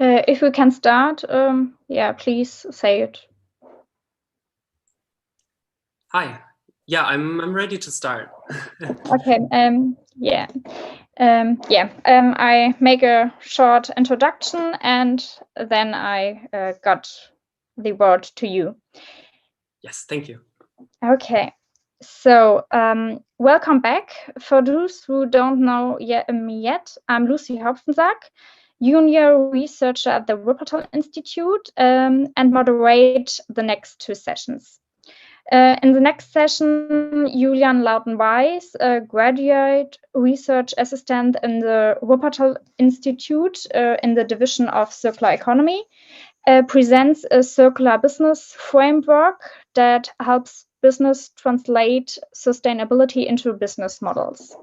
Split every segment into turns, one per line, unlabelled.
If we can start, yeah, please say it.
Hi. Yeah, I'm ready to start.
Okay. I make a short introduction and then I got the word to you.
Yes, thank you.
Okay. So, welcome back. For those who don't know me yet, I'm Lucy Hopfensack, junior researcher at the Wuppertal Institute, and moderate the next two sessions. In the next session, Julian Lauten-Weiss, a graduate research assistant in the Wuppertal Institute in the Division of Circular Economy, presents a circular business framework that helps business translate sustainability into business models.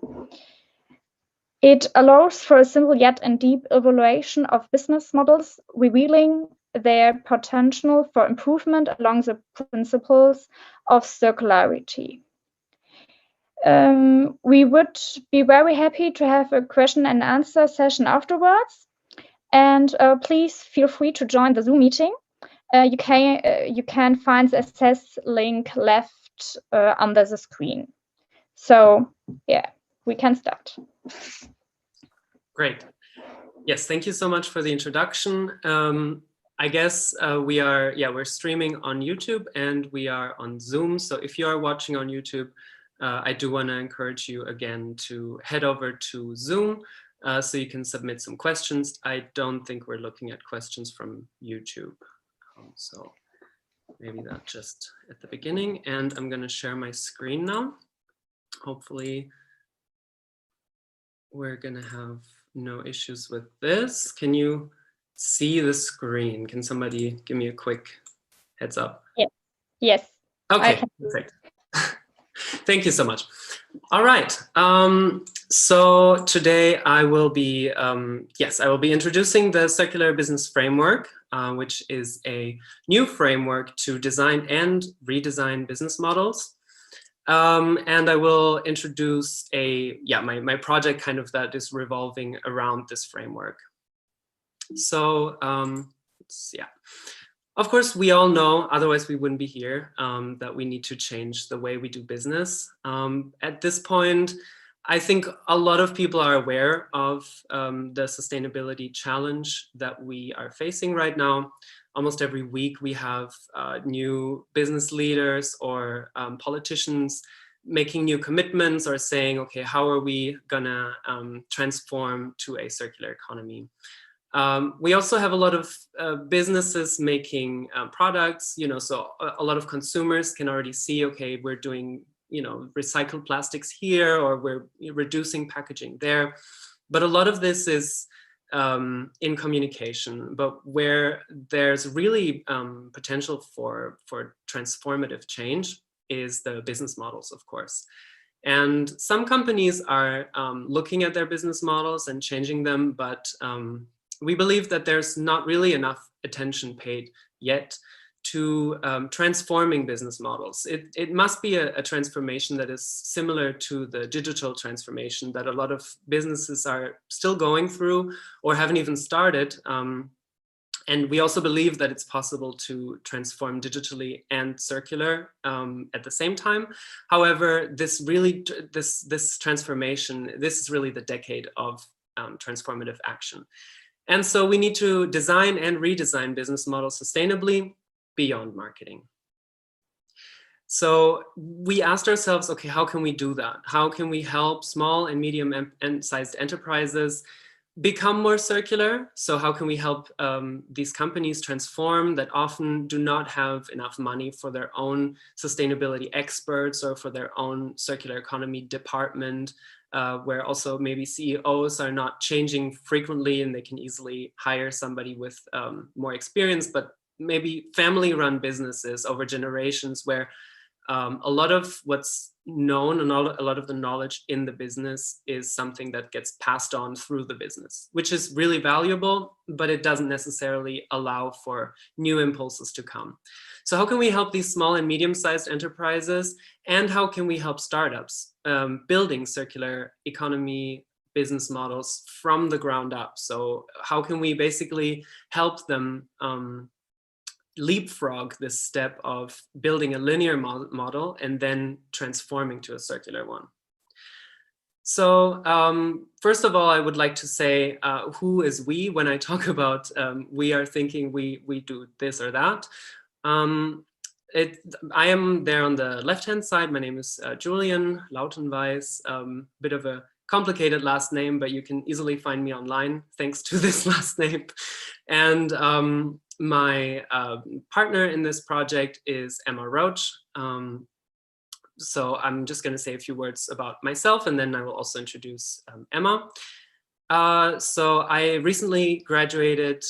It allows for a simple yet and deep evaluation of business models, revealing their potential for improvement along the principles of circularity. We would be very happy to have a question and answer session afterwards. And please feel free to join the Zoom meeting. You can find the access link left under the screen. So yeah, we can start.
Great. Yes, thank you so much for the introduction. I guess we're streaming on YouTube and we are on Zoom. So if you are watching on YouTube, I do want to encourage you again to head over to Zoom so you can submit some questions. I don't think we're looking at questions from YouTube. So maybe that just at the beginning. And I'm going to share my screen now. Hopefully we're going to have no issues with this. Can you see the screen? Can somebody give me a quick heads up?
Yes.
Okay, perfect. Thank you so much. All right. So today I will be, introducing the Circular Business Framework, which is a new framework to design and redesign business models. And I will introduce my project kind of that is revolving around this framework. So of course, we all know, otherwise we wouldn't be here, that we need to change the way we do business. At this point, I think a lot of people are aware of the sustainability challenge that we are facing right now. Almost every week we have new business leaders or politicians making new commitments or saying, okay, how are we gonna transform to a circular economy? We also have a lot of businesses making products, so a lot of consumers can already see, okay, we're doing, recycled plastics here, or we're reducing packaging there. But a lot of this is in communication, but where there's really potential for transformative change is the business models, of course. And some companies are looking at their business models and changing them, but we believe that there's not really enough attention paid yet to transforming business models. It must be a transformation that is similar to the digital transformation that a lot of businesses are still going through or haven't even started. And we also believe that it's possible to transform digitally and circular at the same time. However, this transformation, this is really the decade of transformative action. And so we need to design and redesign business models sustainably beyond marketing. So we asked ourselves, okay, how can we do that? How can we help small and medium-sized enterprises become more circular? So how can we help these companies transform that often do not have enough money for their own sustainability experts or for their own circular economy department, where also maybe CEOs are not changing frequently and they can easily hire somebody with more experience, but maybe family-run businesses over generations where a lot of what's known and a lot of the knowledge in the business is something that gets passed on through the business, which is really valuable, but it doesn't necessarily allow for new impulses to come. So how can we help these small and medium-sized enterprises, and how can we help startups building circular economy business models from the ground up. So how can we basically help them leapfrog this step of building a linear model and then transforming to a circular one? So first of all, I would like to say who is we when I talk about we are thinking we do this or that. I am there on the left-hand side. My name is Julian Lauten-Weiss, bit of a complicated last name, but you can easily find me online thanks to this last name. And my partner in this project is Emma Roach. So I'm just going to say a few words about myself, and then I will also introduce Emma. So I recently graduated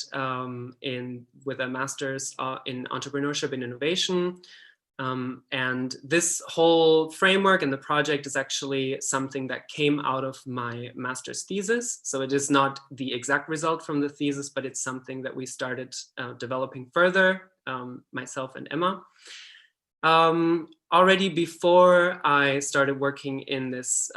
with a master's in entrepreneurship and innovation. And this whole framework and the project is actually something that came out of my master's thesis. So it is not the exact result from the thesis, but it's something that we started developing further, myself and Emma. Already before I started working in this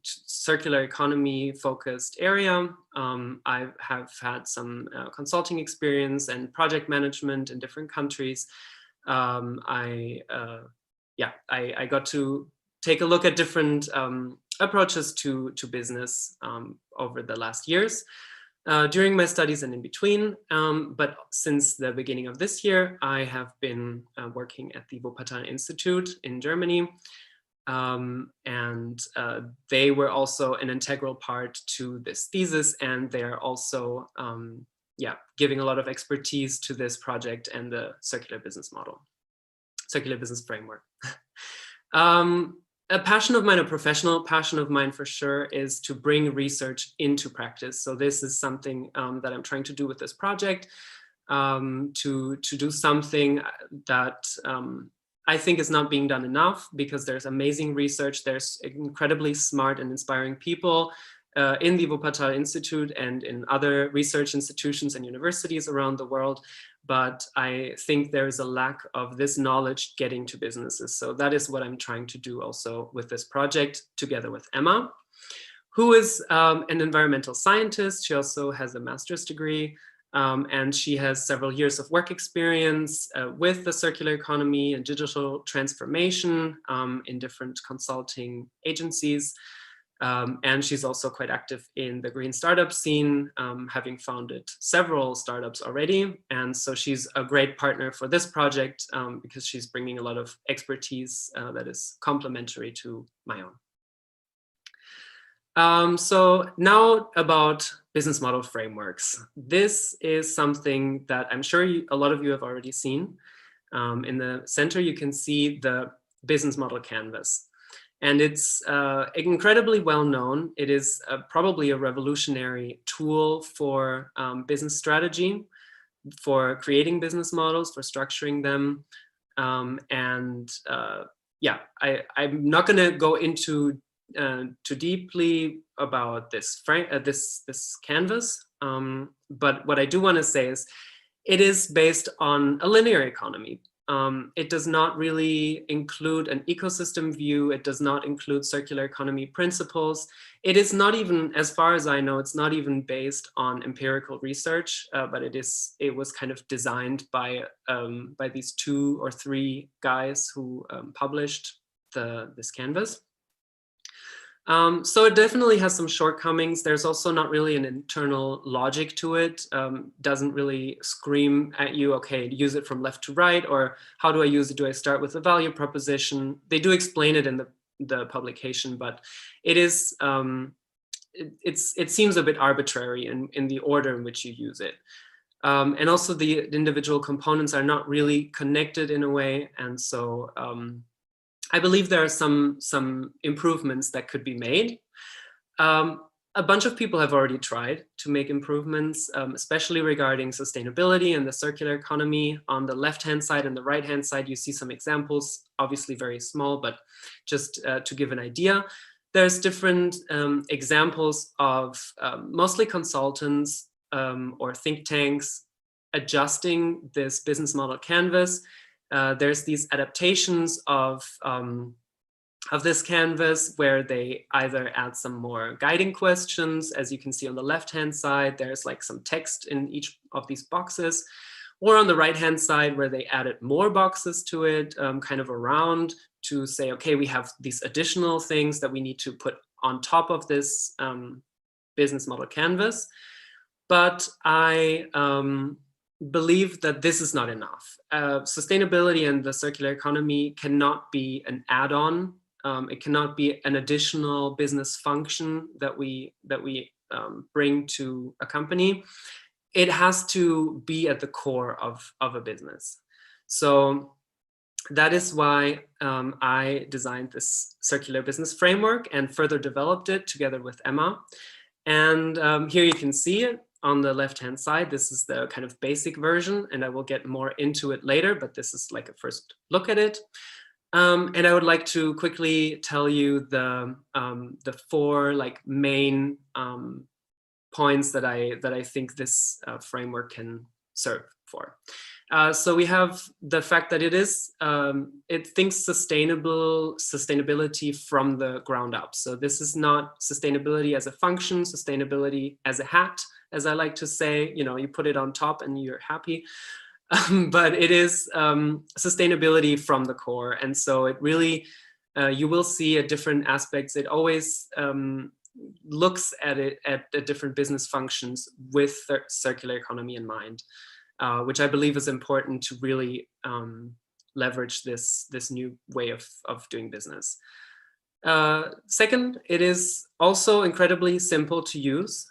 circular economy focused area, I have had some consulting experience and project management in different countries. I got to take a look at different approaches to business over the last years. During my studies and in between, but since the beginning of this year, I have been working at the Wuppertal Institute in Germany, and they were also an integral part to this thesis, and they are also giving a lot of expertise to this project and the circular business model, circular business framework. A passion of mine, a professional passion of mine for sure, is to bring research into practice. So this is something that I'm trying to do with this project, to do something that I think is not being done enough, because there's amazing research, there's incredibly smart and inspiring people in the Wuppertal Institute and in other research institutions and universities around the world. But I think there is a lack of this knowledge getting to businesses. So that is what I'm trying to do also with this project, together with Emma, who is an environmental scientist. She also has a master's degree, and she has several years of work experience with the circular economy and digital transformation in different consulting agencies. And she's also quite active in the green startup scene, having founded several startups already. And so she's a great partner for this project because she's bringing a lot of expertise that is complementary to my own. So now about business model frameworks. This is something that I'm sure a lot of you have already seen. In the center, you can see the business model canvas. And it's incredibly well known. It is probably a revolutionary tool for business strategy, for creating business models, for structuring them. I'm not going to go into too deeply about this canvas. But what I do want to say is it is based on a linear economy. It does not really include an ecosystem view. It does not include circular economy principles. It is not even, as far as I know, it's not even based on empirical research, but it was kind of designed by these 2 or 3 guys who published this canvas. So it definitely has some shortcomings. There's also not really an internal logic to it. Doesn't really scream at you, okay, use it from left to right, or how do I use it? Do I start with a value proposition? They do explain it in the publication, but it is it seems a bit arbitrary in the order in which you use it. And also the individual components are not really connected in a way, and so I believe there are some improvements that could be made. A bunch of people have already tried to make improvements, especially regarding sustainability and the circular economy. On the left-hand side and the right-hand side, you see some examples, obviously very small, but just to give an idea. There's different examples of mostly consultants or think tanks adjusting this business model canvas. There's these adaptations of of this canvas, where they either add some more guiding questions. As you can see on the left-hand side, there's like some text in each of these boxes, or on the right-hand side, where they added more boxes to it, kind of around, to say, okay, we have these additional things that we need to put on top of this business model canvas. But I believe that this is not enough. Sustainability and the circular economy cannot be an add-on. It cannot be an additional business function that we bring to a company. It has to be at the core of a business. So that is why I designed this circular business framework and further developed it together with Emma. And here you can see it on the left-hand side. This is the kind of basic version, and I will get more into it later, but this is like a first look at it. And I would like to quickly tell you the four like main points that I think this framework can serve for. So we have the fact that it thinks sustainability from the ground up. So this is not sustainability as a function, sustainability as a hat, as I like to say. You know, you put it on top and you're happy. But it is sustainability from the core. And so it really, you will see at different aspects, it always looks at it at the different business functions with the circular economy in mind, which I believe is important to really leverage this new way of doing business. Second, it is also incredibly simple to use.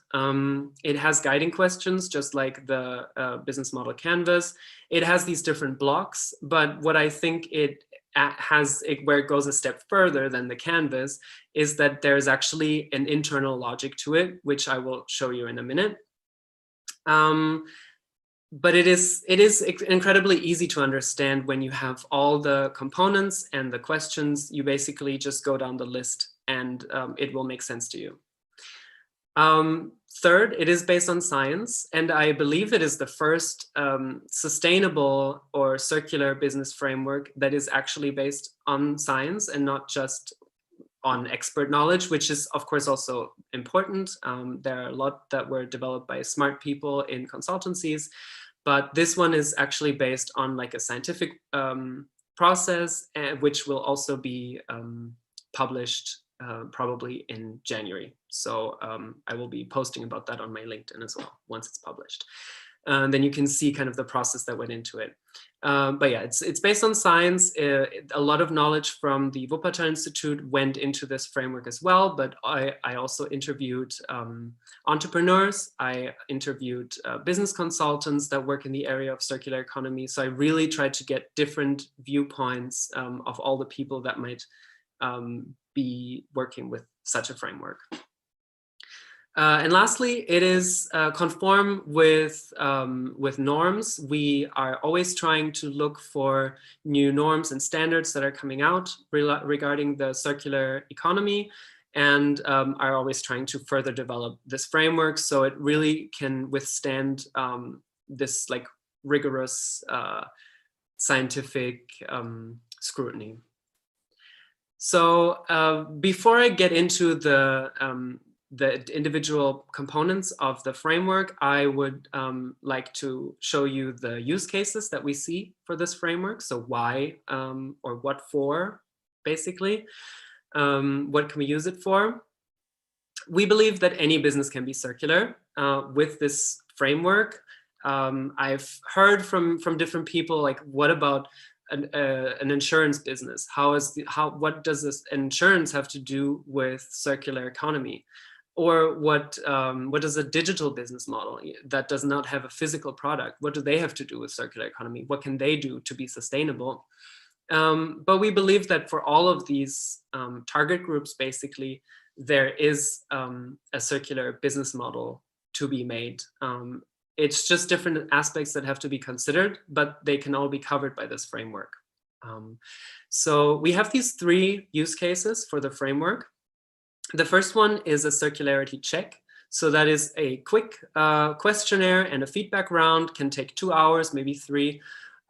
It has guiding questions, just like the business model canvas. It has these different blocks, but what I think where it goes a step further than the canvas is that there's actually an internal logic to it, which I will show you in a minute. But it is incredibly easy to understand when you have all the components and the questions. You basically just go down the list and it will make sense to you. Third, it is based on science, and I believe it is the first sustainable or circular business framework that is actually based on science and not just on expert knowledge, which is of course also important. There are a lot that were developed by smart people in consultancies, but this one is actually based on like a scientific process, which will also be published probably in January. So I will be posting about that on my LinkedIn as well once it's published. And then you can see kind of the process that went into it. But yeah, it's based on science. A lot of knowledge from the Wuppertal Institute went into this framework as well, but I also interviewed entrepreneurs. I interviewed business consultants that work in the area of circular economy. So I really tried to get different viewpoints of all the people that might be working with such a framework. And lastly, it is conform with norms. We are always trying to look for new norms and standards that are coming out regarding the circular economy, and are always trying to further develop this framework so it really can withstand this like rigorous scientific scrutiny. So before I get into the individual components of the framework, I would like to show you the use cases that we see for this framework. So why or what for, basically. What can we use it for? We believe that any business can be circular with this framework. I've heard from different people, like, what about an insurance business? What does this insurance have to do with circular economy? Or what does a digital business model that does not have a physical product, what do they have to do with circular economy? What can they do to be sustainable? But we believe that for all of these target groups, basically, there is a circular business model to be made. It's just different aspects that have to be considered, but they can all be covered by this framework. So we have these three use cases for the framework. The first one is a circularity check. So that is a quick questionnaire and a feedback round, can take 2 hours, maybe 3.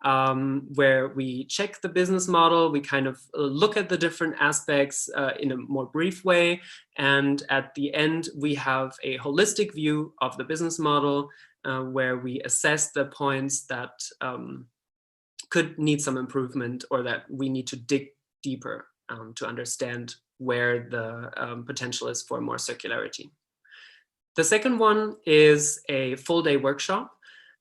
where we check the business model, we kind of look at the different aspects in a more brief way. And at the end, we have a holistic view of the business model where we assess the points that could need some improvement or that we need to dig deeper to understand where the potential is for more circularity. The second one is a full day workshop.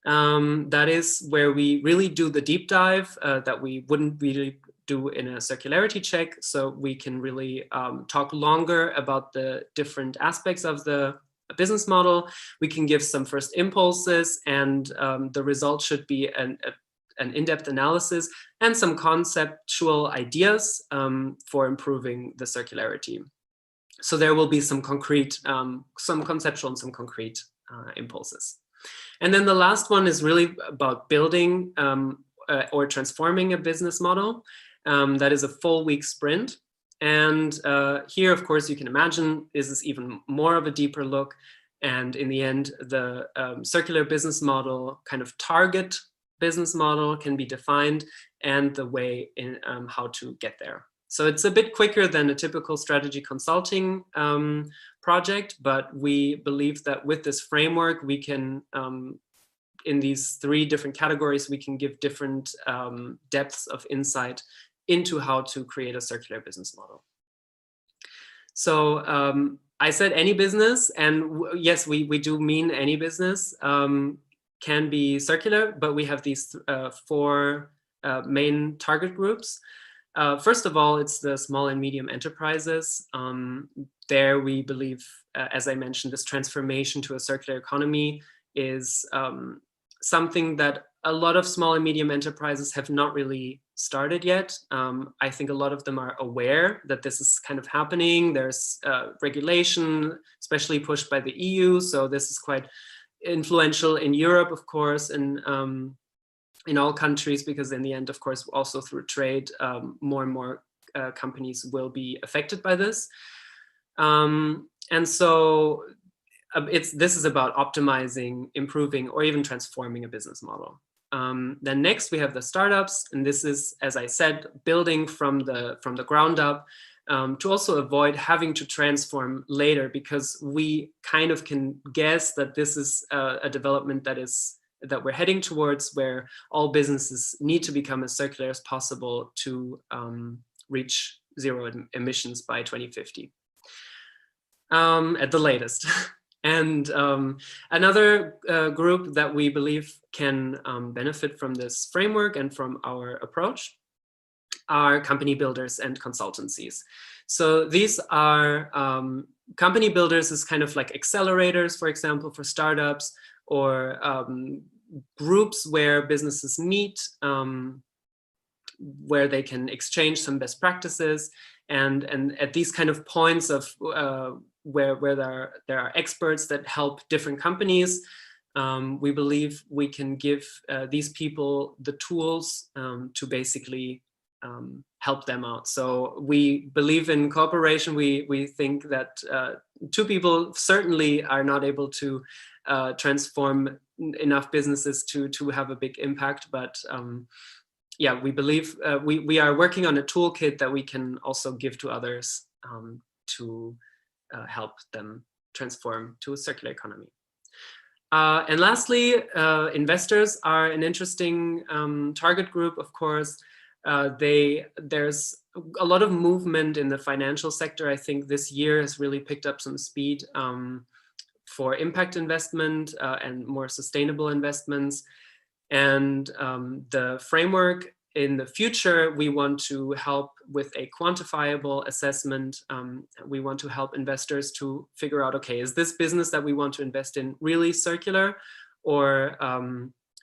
That is where we really do the deep dive that we wouldn't really do in a circularity check. So we can really talk longer about the different aspects of the business model. We can give some first impulses, and the result should be an in-depth analysis and some conceptual ideas for improving the circularity. So there will be some concrete, some conceptual and some concrete impulses. And then the last one is really about building or transforming a business model. That is a full week sprint. And here, of course, you can imagine this is even more of a deeper look. And in the end, the circular business model kind of target business model can be defined and the way in how to get there. So it's a bit quicker than a typical strategy consulting project, but we believe that with this framework, we can, in these 3 different categories, we can give different depths of insight into how to create a circular business model. So I said any business, and yes, we do mean any business can be circular, but we have these 4 main target groups. First of all, it's the small and medium enterprises. There we believe, as I mentioned, this transformation to a circular economy is something that a lot of small and medium enterprises have not really started yet. I think a lot of them are aware that this is kind of happening. There's regulation, especially pushed by the EU. So this is quite influential in Europe, of course, and in all countries, because in the end, of course, also through trade, more and more companies will be affected by this. And so this is about optimizing, improving, or even transforming a business model. Then next we have the startups, and this is, as I said, building from the ground up to also avoid having to transform later, because we kind of can guess that this is a development that we're heading towards, where all businesses need to become as circular as possible to reach zero emissions by 2050 at the latest. And another group that we believe can benefit from this framework and from our approach are company builders and consultancies. So these are company builders is kind of like accelerators, for example, for startups, or groups where businesses meet, where they can exchange some best practices, and at these kind of points of where there are experts that help different companies, we believe we can give these people the tools to basically help them out. So we believe in cooperation. We think that 2 people certainly are not able to transform enough businesses to have a big impact, but yeah, we believe we are working on a toolkit that we can also give to others to help them transform to a circular economy. And lastly, investors are an interesting target group, of course. There's a lot of movement in the financial sector. I think this year has really picked up some speed for impact investment and more sustainable investments. And the framework in the future, we want to help with a quantifiable assessment. We want to help investors to figure out, okay, is this business that we want to invest in really circular, or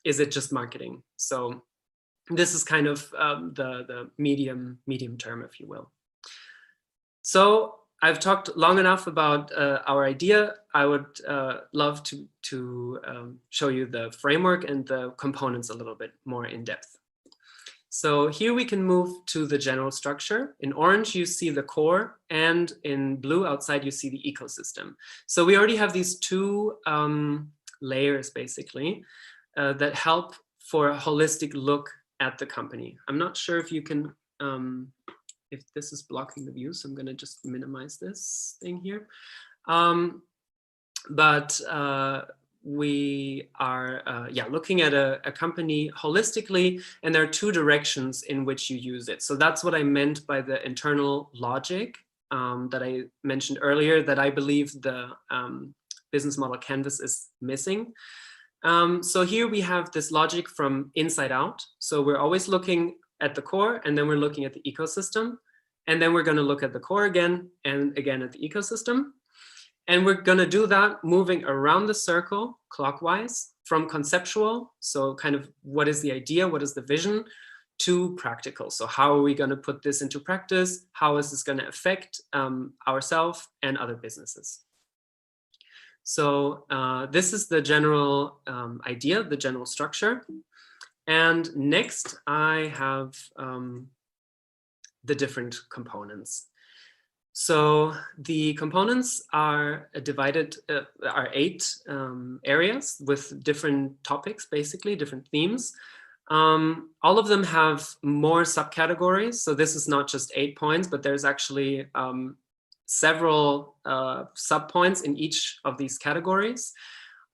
is it just marketing? So this is kind of the medium term, if you will. So I've talked long enough about our idea. I would love to show you the framework and the components a little bit more in depth. So here we can move to the general structure. In orange, you see the core, and in blue outside, you see the ecosystem. So we already have these 2 layers, basically, that help for a holistic look at the company. I'm not sure if you can, if this is blocking the view, so I'm gonna just minimize this thing here. But we are looking at a company holistically, and there are two directions in which you use it. So that's what I meant by the internal logic that I mentioned earlier, that I believe the business model canvas is missing. So here we have this logic from inside out. So we're always looking at the core, and then we're looking at the ecosystem, and then we're going to look at the core again and again at the ecosystem. And we're going to do that moving around the circle clockwise, from conceptual, so kind of what is the idea, what is the vision, to practical. So how are we going to put this into practice? How is this going to affect ourselves and other businesses? So this is the general idea, the general structure. And next I have the different components. So the components are divided, are 8 areas with different topics, basically different themes. All of them have more subcategories. So this is not just 8 points, but there's actually several subpoints in each of these categories.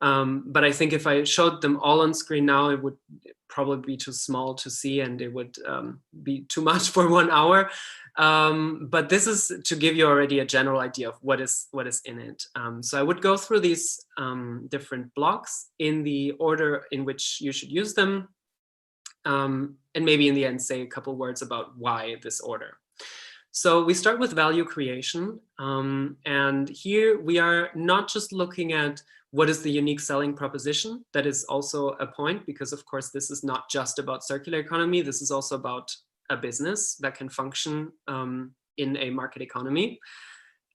But I think if I showed them all on screen now, it would probably be too small to see, and it would be too much for 1 hour. But this is to give you already a general idea of what is in it. So I would go through these different blocks in the order in which you should use them, and maybe in the end say a couple words about why this order. So we start with value creation, and here we are not just looking at what is the unique selling proposition. That is also a point, because of course this is not just about circular economy. This is also about a business that can function in a market economy.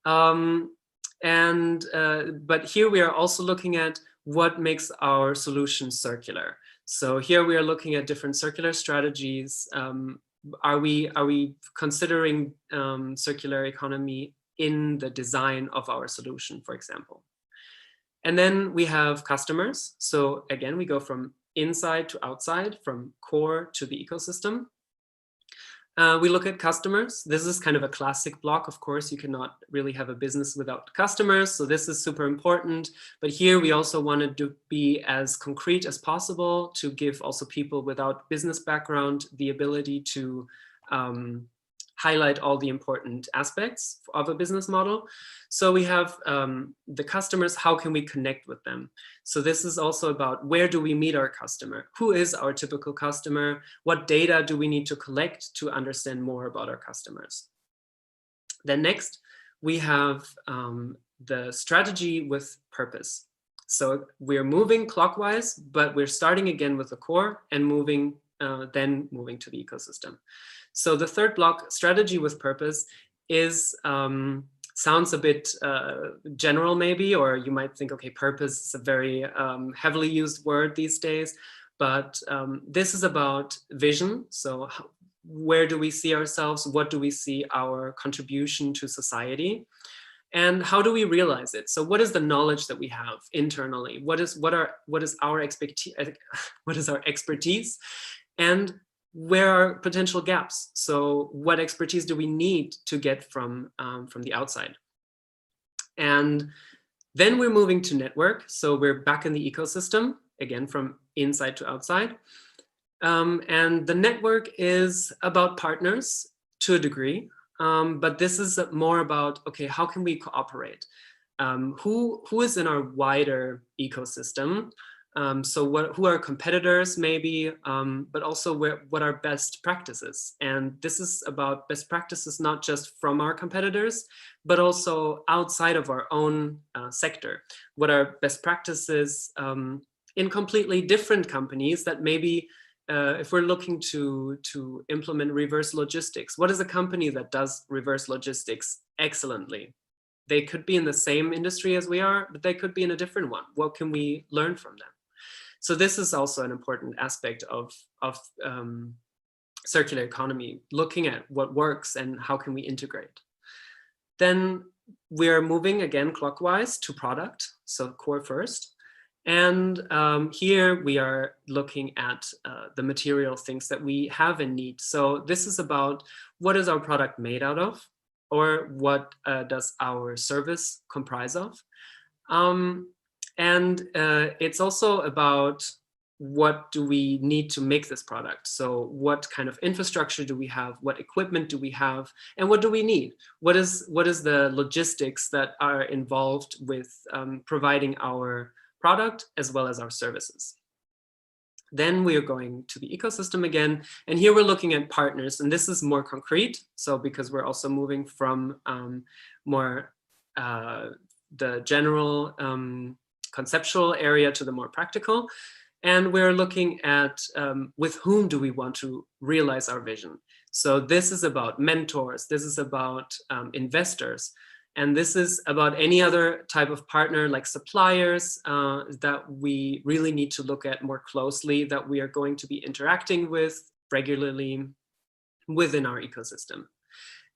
But here we are also looking at what makes our solution circular. So here we are looking at different circular strategies. Are we considering circular economy in the design of our solution, for example? And then we have customers. So again, we go from inside to outside, from core to the ecosystem. We look at customers. This is kind of a classic block. Of course, you cannot really have a business without customers. So this is super important. But here we also wanted to be as concrete as possible to give also people without business background the ability to highlight all the important aspects of a business model. So we have the customers, how can we connect with them? So this is also about where do we meet our customer? Who is our typical customer? What data do we need to collect to understand more about our customers? Then next, we have the strategy with purpose. So we're moving clockwise, but we're starting again with the core and then moving to the ecosystem. So the third block, strategy with purpose, is sounds a bit general maybe, or you might think, okay, purpose is a very heavily used word these days, but this is about vision. So where do we see ourselves? What do we see our contribution to society? And how do we realize it? So what is the knowledge that we have internally? What is our expertise? And where are potential gaps? So what expertise do we need to get from the outside? And then we're moving to network. So we're back in the ecosystem, again, from inside to outside. And the network is about partners to a degree, but this is more about, okay, how can we cooperate? Who is in our wider ecosystem? So who are competitors maybe, but also what are best practices? And this is about best practices, not just from our competitors, but also outside of our own sector. What are best practices in completely different companies that maybe, if we're looking to implement reverse logistics, what is a company that does reverse logistics excellently? They could be in the same industry as we are, but they could be in a different one. What can we learn from them? So this is also an important aspect of circular economy, looking at what works and how can we integrate. Then we're moving again clockwise to product, so core first. And here we are looking at the material things that we have and need. So this is about what is our product made out of, or what does our service comprise of. And it's also about what do we need to make this product? So what kind of infrastructure do we have? What equipment do we have? And what do we need? What is the logistics that are involved with providing our product as well as our services? Then we are going to the ecosystem again. And here we're looking at partners. And this is more concrete. So because we're also moving from more the general conceptual area to the more practical. And we're looking at with whom do we want to realize our vision. So this is about mentors, this is about investors, and this is about any other type of partner like suppliers that we really need to look at more closely, that we are going to be interacting with regularly within our ecosystem.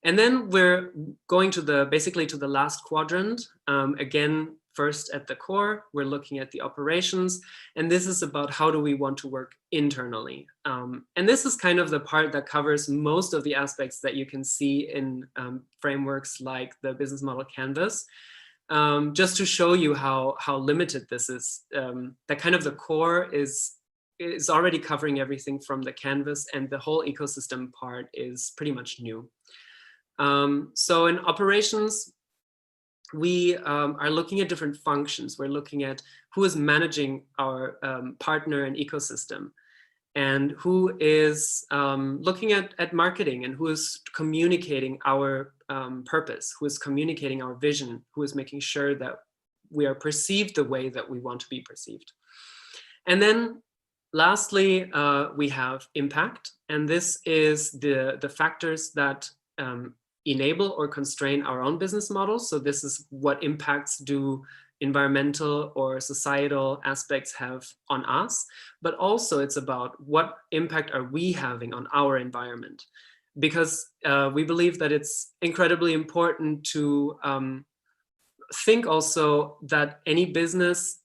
And then we're going to basically to the last quadrant. Again, first at the core, we're looking at the operations, and this is about how do we want to work internally. And this is kind of the part that covers most of the aspects that you can see in frameworks like the business model canvas. Just to show you how limited this is, that kind of the core is already covering everything from the canvas, and the whole ecosystem part is pretty much new. So in operations, we are looking at different functions. We're looking at who is managing our partner and ecosystem, and who is looking at marketing, and who is communicating our purpose, who is communicating our vision, who is making sure that we are perceived the way that we want to be perceived. And then lastly, we have impact, and this is the factors that enable or constrain our own business models. So this is what impacts do environmental or societal aspects have on us, but also it's about what impact are we having on our environment, because we believe that it's incredibly important to think also that any business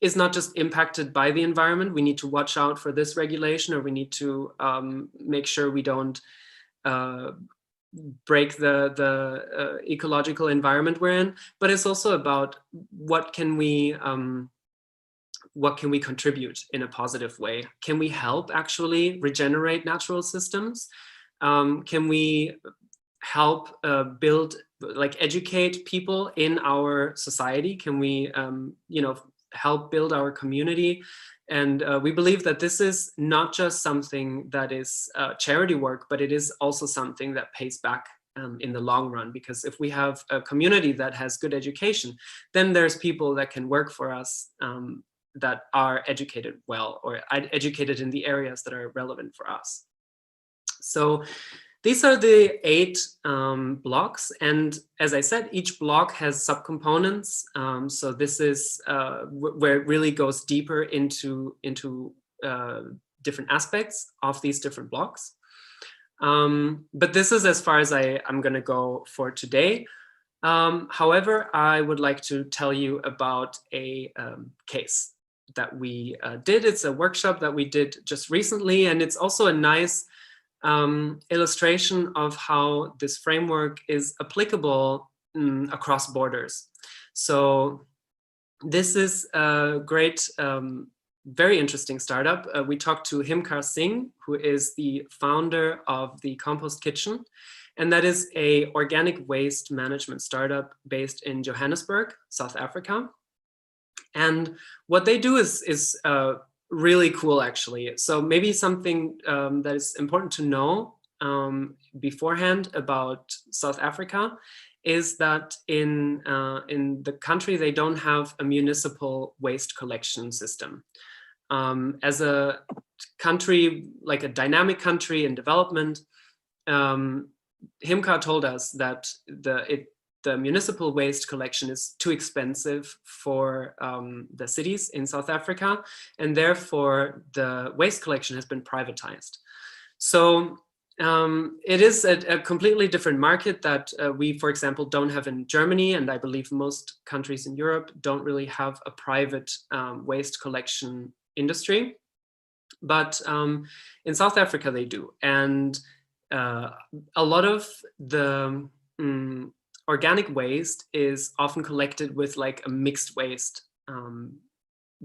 is not just impacted by the environment. We need to watch out for this regulation, or we need to make sure we don't break the ecological environment we're in, but it's also about what can we contribute in a positive way? Can we help actually regenerate natural systems? Can we help build, like educate people in our society? Can we, help build our community? And we believe that this is not just something that is charity work, but it is also something that pays back in the long run. Because if we have a community that has good education, then there's people that can work for us that are educated well, or educated in the areas that are relevant for us. So these are the 8 blocks. And as I said, each block has subcomponents. So this is where it really goes deeper into different aspects of these different blocks. But this is as far as I'm going to go for today. However, I would like to tell you about a case that we did. It's a workshop that we did just recently, and it's also a nice illustration of how this framework is applicable across borders. So this is a great, very interesting startup. We talked to Himkar Singh, who is the founder of the Compost Kitchen, and that is a organic waste management startup based in Johannesburg, South Africa. And what they do is really cool, actually. So maybe something that is important to know beforehand about South Africa is that in the country, they don't have a municipal waste collection system. As a country, like a dynamic country in development, Himkar told us that the municipal waste collection is too expensive for the cities in South Africa, and therefore the waste collection has been privatized. So It is a completely different market that we, for example, don't have in Germany, and I believe most countries in Europe don't really have a private waste collection industry. But in South Africa, they do. And a lot of the organic waste is often collected with like a mixed waste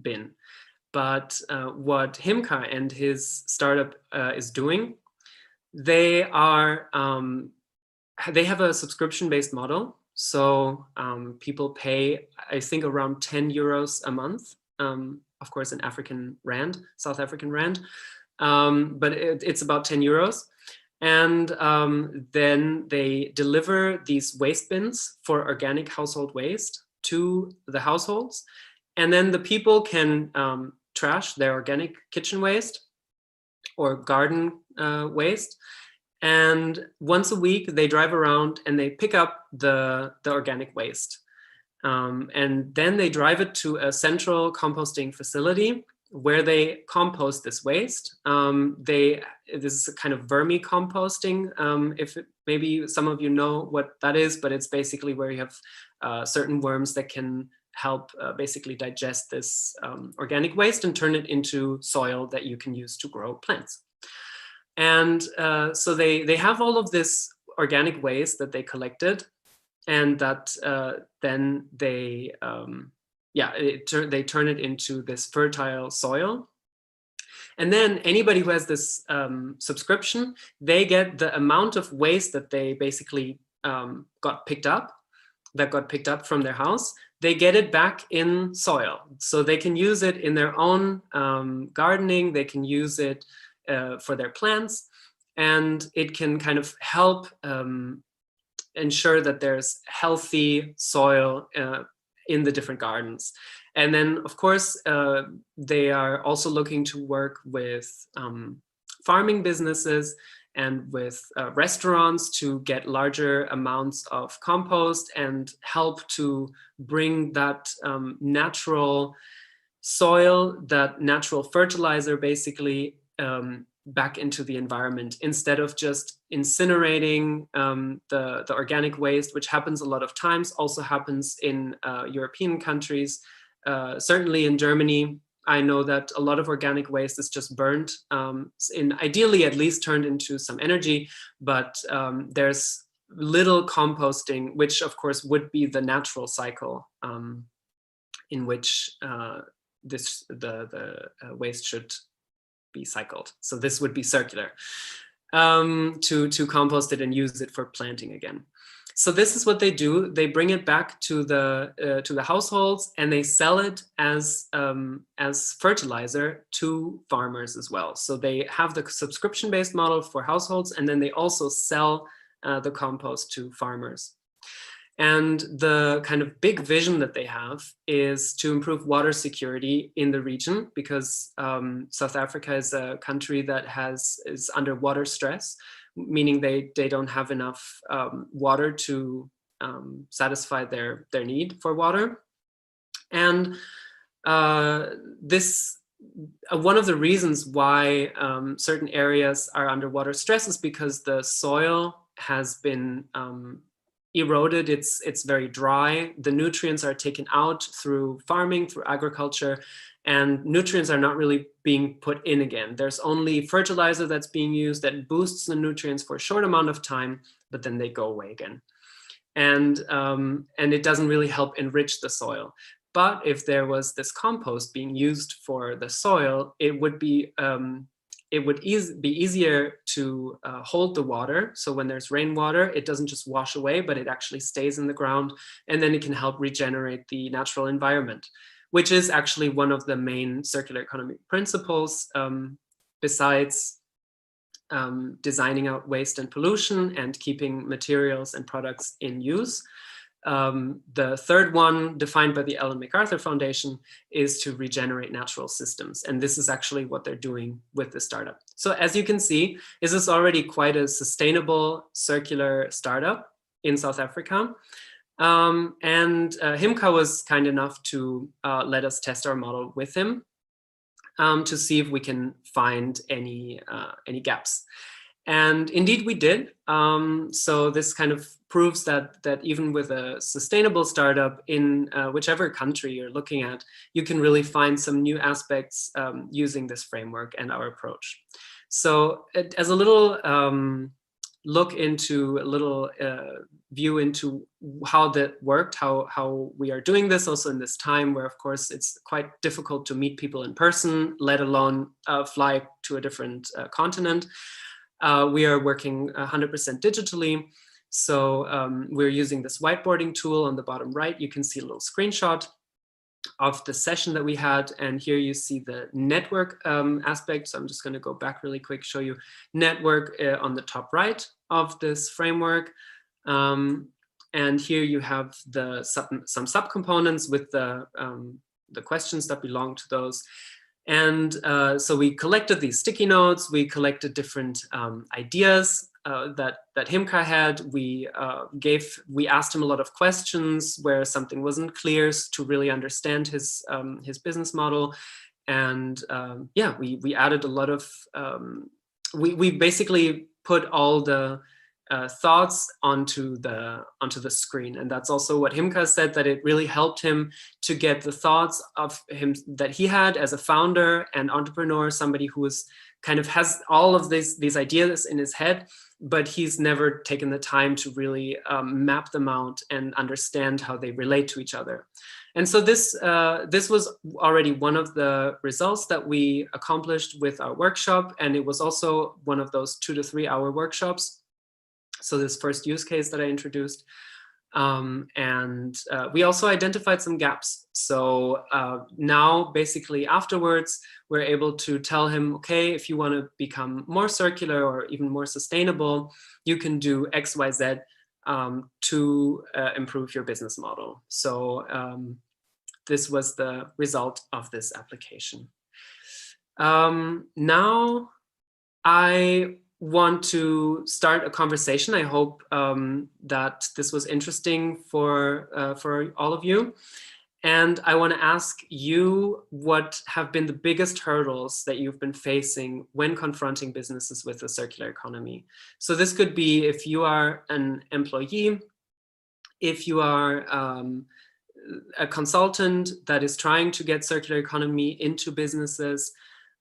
bin. But what Himka and his startup is doing, they have a subscription-based model. So people pay, I think, around 10 euros a month. Of course, in African rand, South African rand, but it's about 10 euros. And then they deliver these waste bins for organic household waste to the households. And then the people can trash their organic kitchen waste or garden waste. And once a week, they drive around and they pick up the organic waste. And then they drive it to a central composting facility where they compost this waste. This is a kind of vermicomposting. Maybe some of you know what that is, but it's basically where you have certain worms that can help basically digest this organic waste and turn it into soil that you can use to grow plants. And so they have all of this organic waste that they collected, and that then they turn it into this fertile soil. And then anybody who has this subscription, they get the amount of waste that they basically got picked up from their house. They get it back in soil, so they can use it in their own gardening. They can use it for their plants, and it can kind of help ensure that there's healthy soil in the different gardens. And then, of course, they are also looking to work with farming businesses and with restaurants to get larger amounts of compost and help to bring that natural soil, that natural fertilizer, basically, back into the environment, instead of just incinerating the organic waste, which happens a lot of times, also happens in European countries. Certainly in Germany, I know that a lot of organic waste is just burned, ideally at least turned into some energy, but there's little composting, which of course would be the natural cycle in which the waste should be cycled. So this would be circular, to compost it and use it for planting again. So this is what they do. They bring it back to the households, and they sell it as fertilizer to farmers as well. So they have the subscription-based model for households, and then they also sell the compost to farmers. And the kind of big vision that they have is to improve water security in the region, because South Africa is a country that is under water stress, meaning they don't have enough water to satisfy their need for water. And one of the reasons why certain areas are under water stress is because the soil has been eroded. It's very dry. The nutrients are taken out through farming, through agriculture, and nutrients are not really being put in again. There's only fertilizer that's being used that boosts the nutrients for a short amount of time, but then they go away again. And it doesn't really help enrich the soil. But if there was this compost being used for the soil, it would be easier to hold the water. So when there's rainwater, it doesn't just wash away, but it actually stays in the ground, and then it can help regenerate the natural environment, which is actually one of the main circular economy principles, besides designing out waste and pollution and keeping materials and products in use. The third one, defined by the Ellen MacArthur Foundation, is to regenerate natural systems. And this is actually what they're doing with the startup. So as you can see, this is already quite a sustainable circular startup in South Africa. And Himka was kind enough to let us test our model with him to see if we can find any gaps. And indeed we did. So this kind of proves that even with a sustainable startup in whichever country you're looking at, you can really find some new aspects using this framework and our approach. So as a little look into a little view into how that worked, how we are doing this also in this time where, of course, it's quite difficult to meet people in person, let alone fly to a different continent. We are working 100% digitally. So we're using this whiteboarding tool on the bottom right. You can see a little screenshot of the session that we had. And here you see the network aspect. So I'm just going to go back really quick, show you network on the top right of this framework. And here you have some subcomponents with the questions that belong to those. And so we collected these sticky notes, we collected different ideas that Himka had. We asked him a lot of questions where something wasn't clear to really understand his business model. And yeah, we added a lot of, we basically put all the thoughts onto the screen. And that's also what Himka said, that it really helped him to get the thoughts of him that he had as a founder and entrepreneur, somebody who is kind of has all of these ideas in his head, but he's never taken the time to really map them out and understand how they relate to each other. And so this was already one of the results that we accomplished with our workshop. And it was also one of those 2 to 3 hour workshops. So this first use case that I introduced. And we also identified some gaps. So now basically afterwards, we're able to tell him, okay, if you want to become more circular or even more sustainable, you can do X, Y, Z to improve your business model. So this was the result of this application. Now I want to start a conversation. I hope that this was interesting for all of you. And I want to ask you, what have been the biggest hurdles that you've been facing when confronting businesses with the circular economy? So this could be if you are an employee, if you are a consultant that is trying to get circular economy into businesses,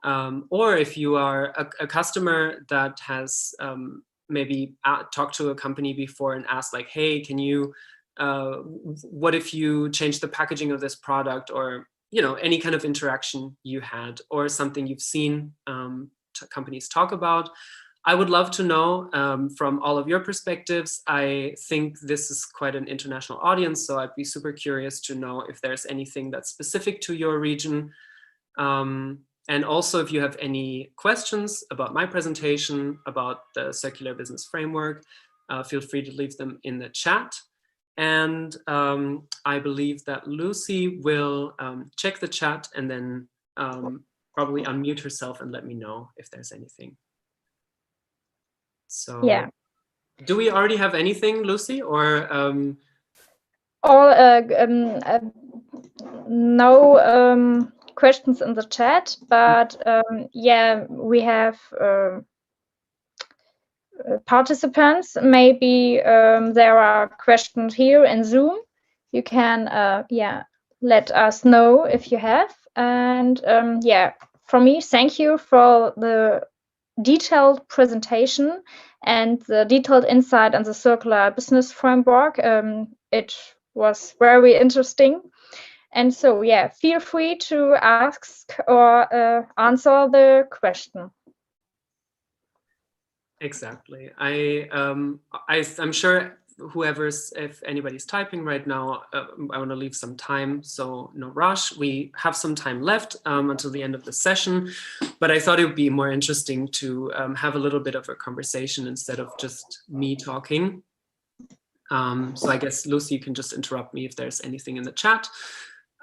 or if you are a customer that has maybe talked to a company before and asked like, hey, can you, what if you change the packaging of this product, or, you know, any kind of interaction you had or something you've seen companies talk about. I would love to know from all of your perspectives. I think this is quite an international audience, so I'd be super curious to know if there's anything that's specific to your region. And also, if you have any questions about my presentation, about the Circular Business Framework, feel free to leave them in the chat. And I believe that Lucy will check the chat and then probably unmute herself and let me know if there's anything. So yeah. Do we already have anything, Lucy, or?
No questions in the chat, but yeah, we have participants. Maybe there are questions here in Zoom. You can yeah, let us know if you have. And yeah, from me, thank you for the detailed presentation and the detailed insight on the circular business framework. It was very interesting. And so, yeah, feel free to ask or answer the question.
Exactly. I'm sure if anybody's typing right now, I want to leave some time, so no rush. We have some time left until the end of the session, but I thought it would be more interesting to have a little bit of a conversation instead of just me talking. So I guess, Lucy, you can just interrupt me if there's anything in the chat.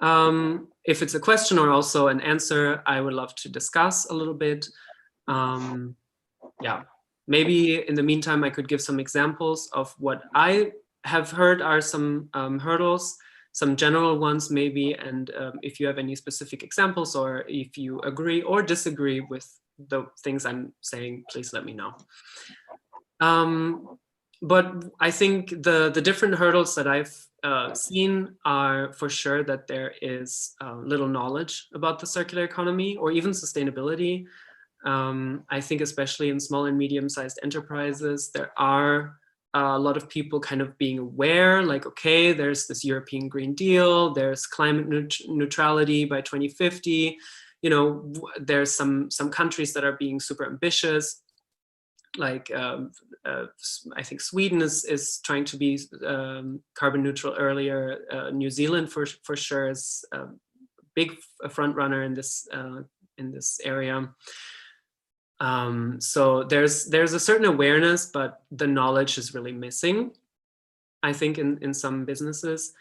If it's a question or also an answer, I would love to discuss a little bit. Yeah. Maybe in the meantime, I could give some examples of what I have heard are some hurdles, some general ones maybe, and if you have any specific examples or if you agree or disagree with the things I'm saying, please let me know. But I think the different hurdles that I've seen are for sure that there is little knowledge about the circular economy or even sustainability. I think especially in small and medium-sized enterprises, there are a lot of people kind of being aware, like, okay, there's this European Green Deal, there's climate neutrality by 2050. You know, there's some countries that are being super ambitious. Like I think Sweden is trying to be carbon neutral earlier. New Zealand for sure is a big front runner in this area. So there's a certain awareness, but the knowledge is really missing, I think, in some businesses.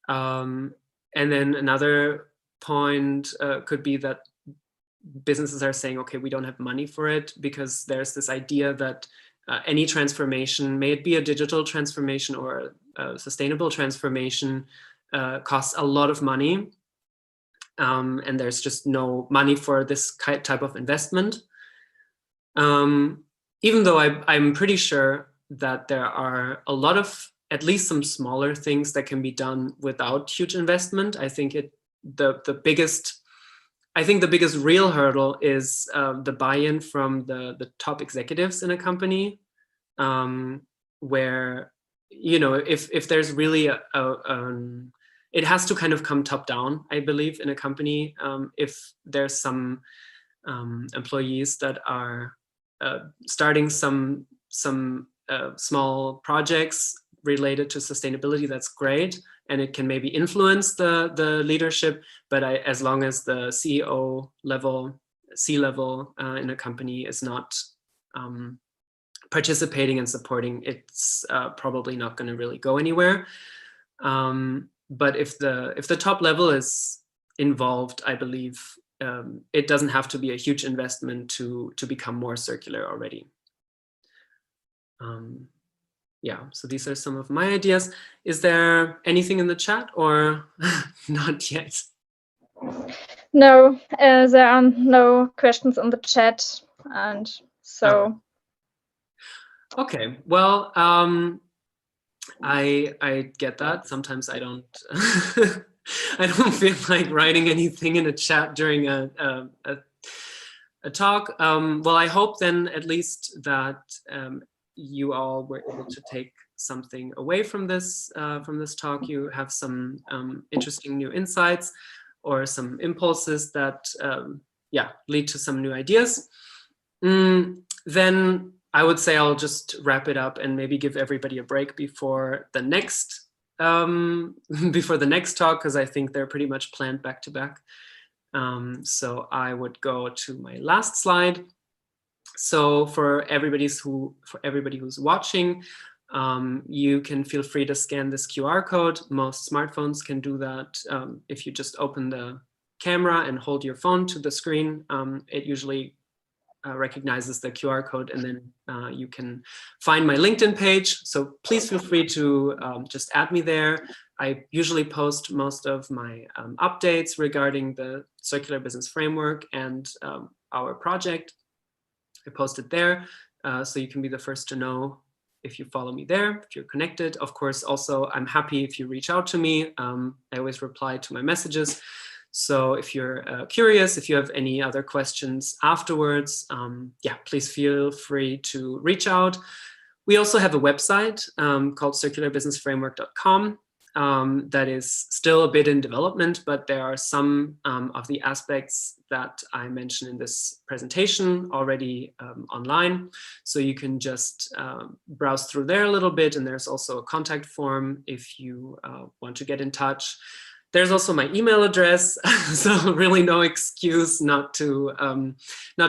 And then another point could be that businesses are saying, okay, we don't have money for it, because there's this idea that any transformation, may it be a digital transformation or a sustainable transformation, costs a lot of money. And there's just no money for this type of investment. Even though I'm pretty sure that there are a lot of, at least some smaller things that can be done without huge investment. I think the biggest real hurdle is the buy-in from the top executives in a company, where, you know, if there's really it has to kind of come top down, I believe, in a company. If there's some employees that are starting some small projects related to sustainability, that's great, and it can maybe influence the leadership. But as long as the CEO level, C-level in a company is not participating and supporting, it's probably not going to really go anywhere. But if the top level is involved, I believe it doesn't have to be a huge investment to become more circular already. Yeah, so these are some of my ideas. Is there anything in the chat or not yet?
No, there are no questions in the chat, and so.
Okay, well, I get that. Sometimes I don't I don't feel like writing anything in a chat during a talk. Well, I hope then at least that you all were able to take something away from this talk. You have some interesting new insights or some impulses that lead to some new ideas. Then I would say I'll just wrap it up and maybe give everybody a break before the next talk, because I think they're pretty much planned back to back. So I would go to my last slide. So for everybody who's watching, you can feel free to scan this QR code. Most smartphones can do that. If you just open the camera and hold your phone to the screen, it usually recognizes the QR code, and then you can find my LinkedIn page. So please feel free to just add me there. I usually post most of my updates regarding the Circular Business Framework and our project. I post it there, so you can be the first to know if you follow me there, if you're connected. Of course, also, I'm happy if you reach out to me. I always reply to my messages. So if you're curious, if you have any other questions afterwards, please feel free to reach out. We also have a website called circularbusinessframework.com that is still a bit in development, but there are some of the aspects that I mentioned in this presentation already online. So you can just browse through there a little bit, and there's also a contact form if you want to get in touch. There's also my email address, so really no excuse not to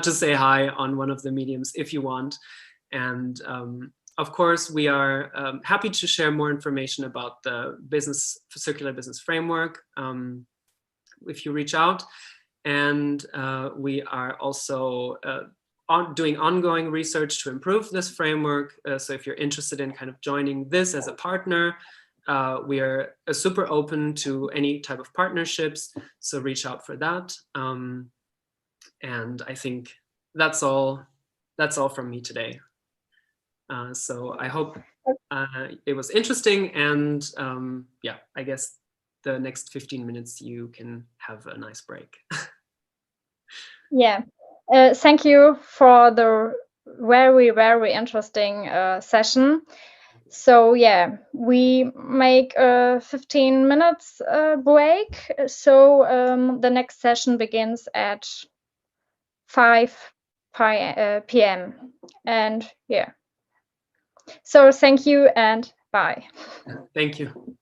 say hi on one of the mediums if you want. And of course, we are happy to share more information about the Circular Business Framework if you reach out. And we are also doing ongoing research to improve this framework. So if you're interested in kind of joining this as a partner, we are super open to any type of partnerships, so reach out for that. And I think that's all from me today. So I hope it was interesting, and yeah, I guess the next 15 minutes you can have a nice break.
Yeah, thank you for the very, very interesting session. So yeah, we make a 15 minutes break. So the next session begins at 5 p.m. And yeah, so thank you and bye.
Thank you.